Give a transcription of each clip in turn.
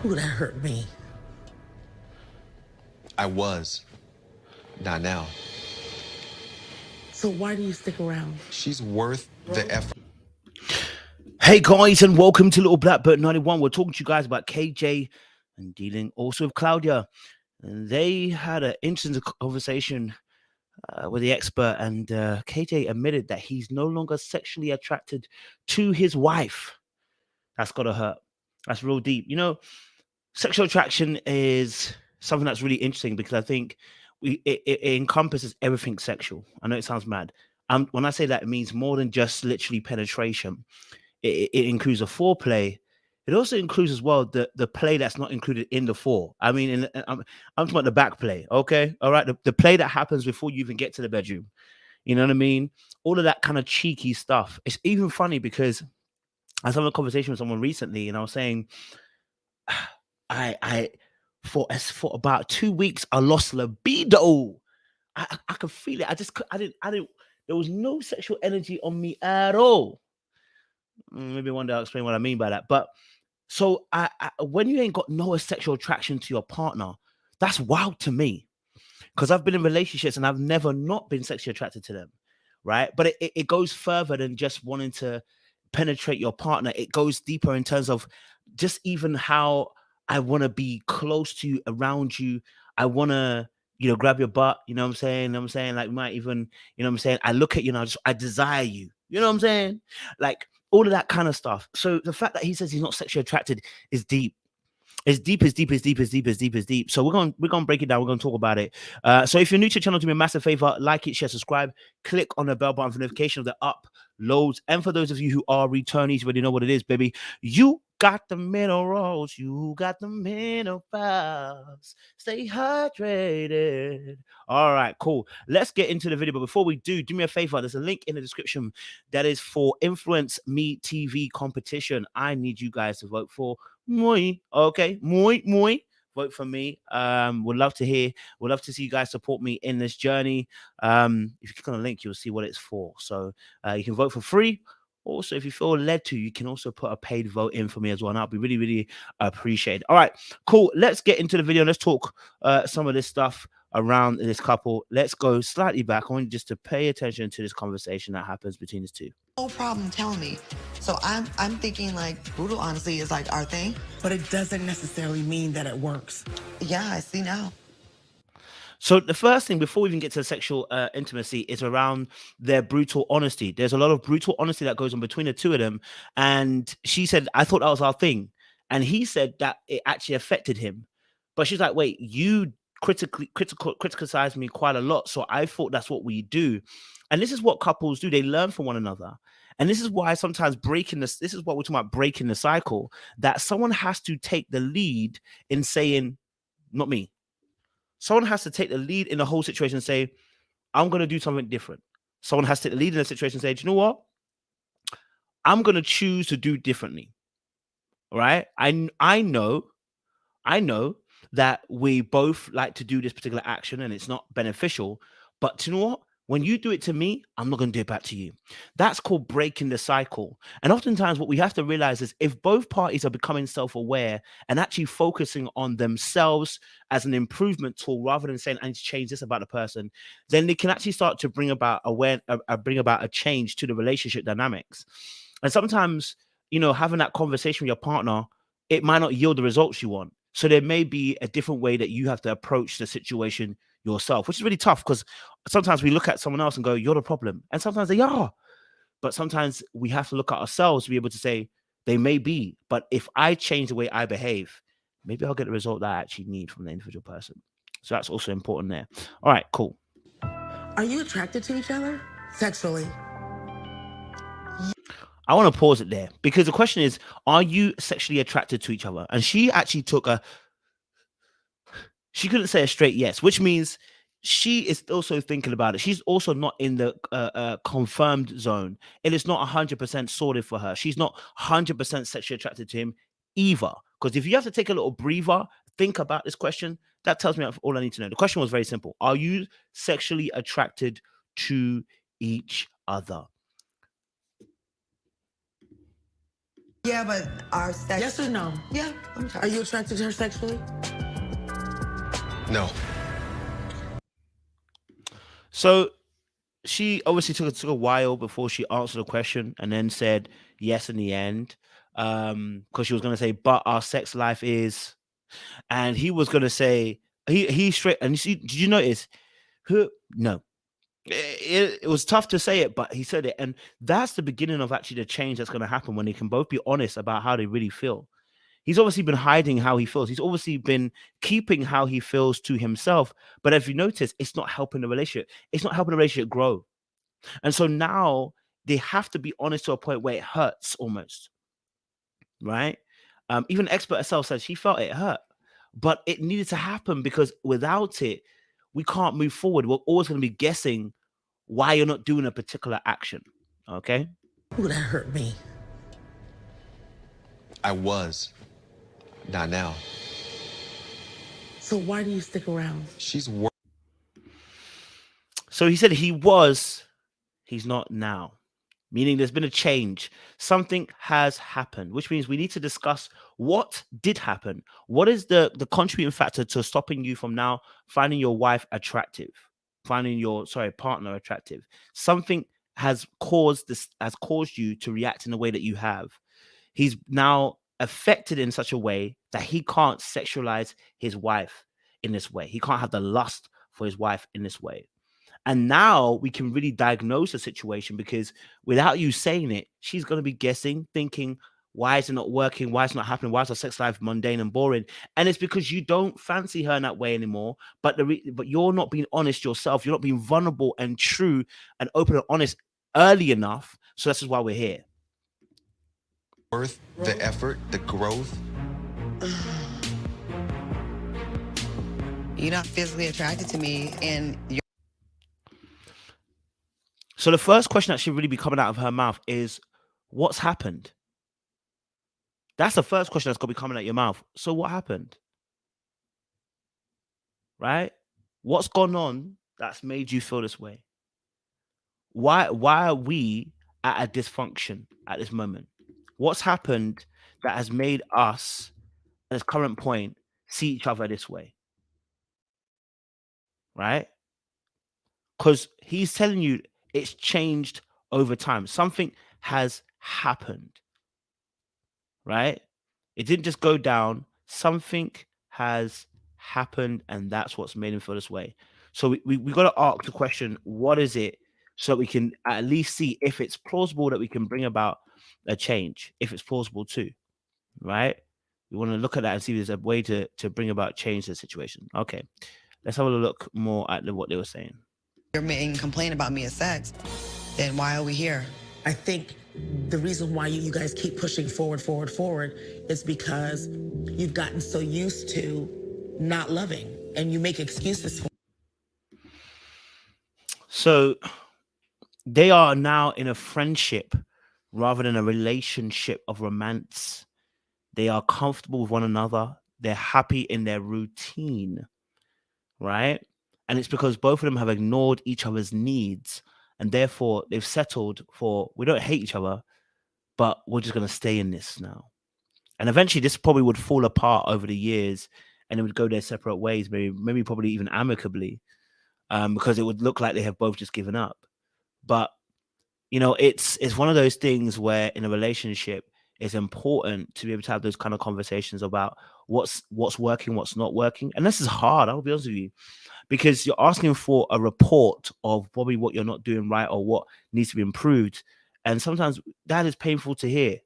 Ooh, that hurt me. I was. Not now. So why do you stick around? She's worth the effort. Hey guys, and welcome to Little Blackbird 91. We're talking to you guys about KJ and dealing also with Claudia. And they had an interesting conversation with the expert, and KJ admitted that he's no longer sexually attracted to his wife. That's gotta hurt. That's real deep. You know, sexual attraction is something that's really interesting because I think it encompasses everything sexual. I know it sounds mad. When I say that, it means more than just literally penetration. It includes a foreplay. It also includes as well the play that's not included in the fore. I mean, I'm talking about the back play. Okay, all right, the play that happens before you even get to the bedroom. You know what I mean? All of that kind of cheeky stuff. It's even funny because I was having a conversation with someone recently, and I was saying, I for about 2 weeks I lost libido. I could feel it. I didn't. There was no sexual energy on me at all. Maybe one day I'll explain what I mean by that. But so when you ain't got no sexual attraction to your partner, that's wild to me. Because I've been in relationships and I've never not been sexually attracted to them. Right. But it goes further than just wanting to penetrate your partner. It goes deeper in terms of just even how I want to be close to you, around you. I want to, grab your butt. You know what I'm saying? You know what I'm saying? Like, might even, you know what I'm saying? I look at you and I desire you. You know what I'm saying? Like, all of that kind of stuff. So the fact that he says he's not sexually attracted is deep. It's deep, as deep, as deep, as deep, as deep, as deep. So we're gonna break it down. We're gonna talk about it. So if you're new to the channel, do me a massive favor: like it, share, subscribe, click on the bell button for notification of the uploads. And for those of you who are returnees, you already know what it is, baby. You got the minerals, you got the minerals. Stay hydrated. All right, cool. Let's get into the video. But before we do me a favor. There's a link in the description that is for Influence Me TV competition. I need you guys to vote for Moi. Okay, moi. Vote for me. Would love to see you guys support me in this journey. If you click on the link, you'll see what it's for. So you can vote for free. Also, if you feel led to, you can also put a paid vote in for me as well. And I'll be really, really appreciated. All right, cool. Let's get into the video. Let's talk some of this stuff around this couple. Let's go slightly back. I want you just to pay attention to this conversation that happens between these two. No problem telling me. So I'm thinking like brutal honesty is like our thing. But it doesn't necessarily mean that it works. Yeah, I see now. So the first thing before we even get to the sexual intimacy is around their brutal honesty. There's a lot of brutal honesty that goes on between the two of them. And she said, I thought that was our thing. And he said that it actually affected him. But she's like, wait, you criticized me quite a lot. So I thought that's what we do. And this is what couples do. They learn from one another. And this is why sometimes this is what we're talking about, breaking the cycle, that someone has to take the lead in saying, not me. Someone has to take the lead in the whole situation and say, I'm going to do something different. Someone has to take the lead in the situation and say, do you know what? I'm going to choose to do differently. All right? I know that we both like to do this particular action and it's not beneficial. But you know what? When you do it to me, I'm not going to do it back to you. That's called breaking the cycle. And oftentimes what we have to realize is if both parties are becoming self-aware and actually focusing on themselves as an improvement tool rather than saying, I need to change this about the person, then they can actually start to bring about a change to the relationship dynamics. And sometimes, having that conversation with your partner, it might not yield the results you want. So there may be a different way that you have to approach the situation yourself, which is really tough because sometimes we look at someone else and go, you're the problem. And sometimes they are. But sometimes we have to look at ourselves to be able to say, they may be. But if I change the way I behave, maybe I'll get the result that I actually need from the individual person. So that's also important there. All right, cool. Are you attracted to each other sexually? I want to pause it there because the question is, are you sexually attracted to each other? And she actually she couldn't say a straight yes, which means she is also thinking about it. She's also not in the confirmed zone. It is not 100% sorted for her. She's not 100% sexually attracted to him either. Because if you have to take a little breather, think about this question, that tells me all I need to know. The question was very simple. Are you sexually attracted to each other? Yeah, but our sex. Yes or no? Yeah, I'm sorry. Are you attracted to her sexually? No. So she obviously took a while before she answered the question and then said yes in the end. Because she was gonna say, but our sex life is, and he was gonna say he straight and you see, did you notice who no. It was tough to say it, but he said it, and that's the beginning of actually the change that's going to happen when they can both be honest about how they really feel. He's obviously been hiding how he feels. He's obviously been keeping how he feels to himself. But if you notice, it's not helping the relationship. It's not helping the relationship grow. And so now they have to be honest to a point where it hurts almost, right? Even expert herself said she felt it hurt, but it needed to happen because without it, we can't move forward. We're always going to be guessing why you're not doing a particular action. Okay. Ooh, that hurt me. I was. Not now. So why do you stick around? She's So he said he was, he's not now. Meaning there's been a change. Something has happened, which means we need to discuss what did happen. What is the contributing factor to stopping you from now finding your wife attractive, finding your partner attractive? Something has caused you to react in the way that you have. He's now affected in such a way that he can't sexualize his wife in this way. He can't have the lust for his wife in this way. And now we can really diagnose the situation because without you saying it, she's going to be guessing, thinking, why is it not working? Why is it not happening? Why is our sex life mundane and boring? And it's because you don't fancy her in that way anymore. But but you're not being honest yourself. You're not being vulnerable and true and open and honest early enough. So this is why we're here. worth the effort, the growth. You're not physically attracted to me, and you're. So the first question that should really be coming out of her mouth is, what's happened? That's the first question that's going to be coming out your mouth. So what happened? Right? What's gone on that's made you feel this way? Why are we at a dysfunction at this moment? What's happened that has made us at this current point see each other this way? Right? Because he's telling you it's changed over time. Something has happened. Right? It didn't just go down. Something has happened, and that's what's made him feel this way. So we got to ask the question, what is it? So that we can at least see if it's plausible that we can bring about a change, if it's plausible too, right? We want to look at that and see if there's a way to bring about change to the situation. Okay, let's have a look more at what they were saying. You're making complaint about me as sex, then why are we here? I think the reason why you guys keep pushing forward is because you've gotten so used to not loving and you make excuses for. So they are now in a friendship rather than a relationship of romance. They are comfortable with one another. They're happy in their routine, right? And it's because both of them have ignored each other's needs, and therefore they've settled for, we don't hate each other, but we're just going to stay in this now. And eventually this probably would fall apart over the years and it would go their separate ways, maybe probably even amicably, because it would look like they have both just given up. But, you know, it's one of those things where in a relationship, it's important to be able to have those kind of conversations about what's working, what's not working. And this is hard, I'll be honest with you, because you're asking for a report of probably what you're not doing right or what needs to be improved. And sometimes that is painful to hear.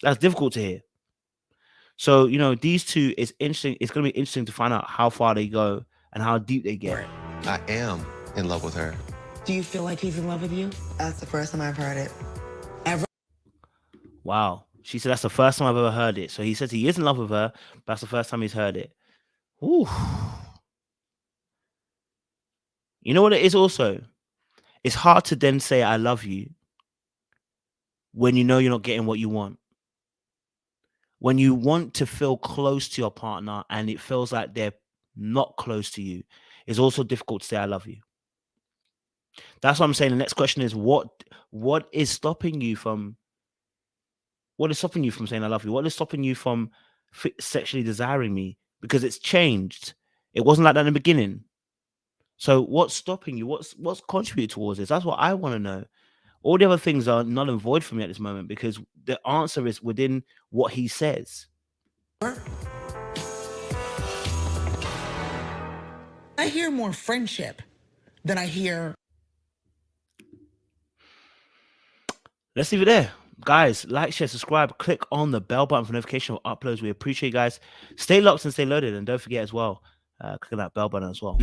That's difficult to hear. So, you know, these two, it's interesting. It's going to be interesting to find out how far they go and how deep they get. I am in love with her. Do you feel like he's in love with you? That's the first time I've heard it. Ever? Wow. She said that's the first time I've ever heard it. So he says he is in love with her, but that's the first time he's heard it. Ooh. You know what it is also? It's hard to then say I love you when you know you're not getting what you want. When you want to feel close to your partner and it feels like they're not close to you, it's also difficult to say I love you. That's what I'm saying. The next question is what is stopping you from What is stopping you from saying I love you? What is stopping you from sexually desiring me? Because it's changed. It wasn't like that in the beginning. So what's stopping you? What's contributed towards this? That's what I want to know. All the other things are null and void for me at this moment because the answer is within what he says. I hear more friendship than I hear. Let's leave it there. Guys, like, share, subscribe, click on the bell button for notification of uploads. We appreciate you guys. Stay locked and stay loaded. And don't forget as well, click on that bell button as well.